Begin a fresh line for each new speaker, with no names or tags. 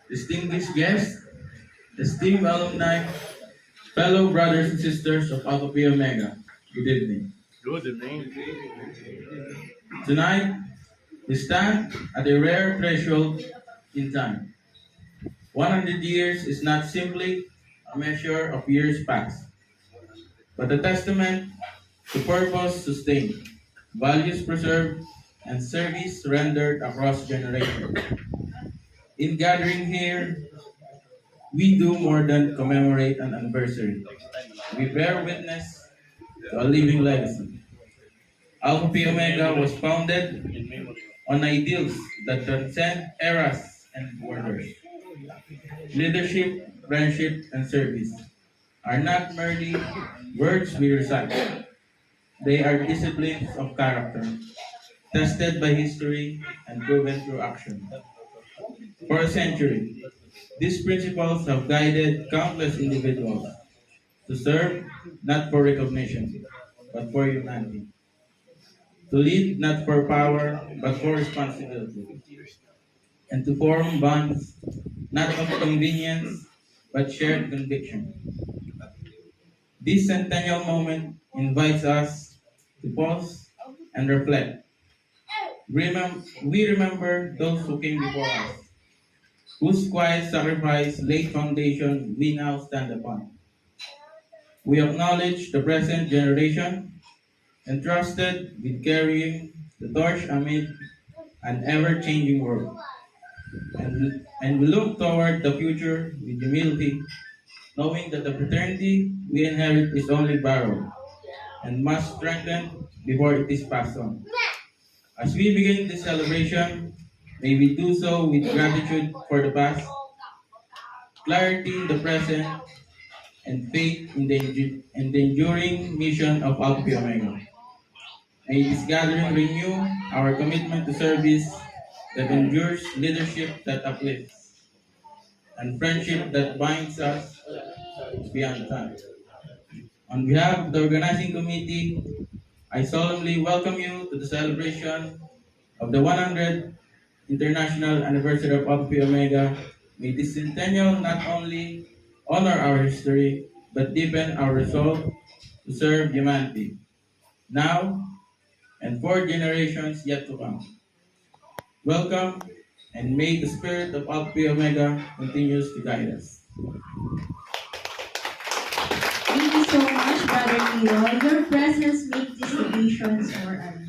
distinguished guests, esteemed alumni, fellow brothers and sisters of Alpha Phi Omega, good evening.
Good evening.
Tonight, we stand at a rare threshold in time. 100 years is not simply a measure of years past, but a testament to purpose sustained, values preserved, and service rendered across generations. In gathering here, we do more than commemorate an anniversary. We bear witness to a living legacy. Alpha Phi Omega was founded on ideals that transcend eras and borders. Leadership, friendship, and service are not merely words we recite. They are disciplines of character, tested by history and proven through action. For a century, these principles have guided countless individuals to serve not for recognition, but for humanity. To lead not for power, but for responsibility. And to form bonds not of convenience, but shared conviction. This centennial moment invites us to pause and reflect. We remember those who came before us, whose quiet sacrifice laid foundation we now stand upon. We acknowledge the present generation entrusted with carrying the torch amid an ever-changing world. And we look toward the future with humility, knowing that the fraternity we inherit is only borrowed and must strengthen before it is passed on. As we begin this celebration, may we do so with gratitude for the past, clarity in the present, and faith in the enduring mission of Alpha Phi Omega. May this gathering renew our commitment to service that endures, leadership that uplifts, and friendship that binds us beyond time. On behalf of the organizing committee, I solemnly welcome you to the celebration of the 100th International Anniversary of Alpha Phi Omega. May this centennial not only honor our history, but deepen our resolve to serve humanity, now and for generations yet to come. Welcome, and may the spirit of Alpha Phi Omega continues to guide us.
Thank you so much, Brother Leroy. Your presence makes these occasions more alive.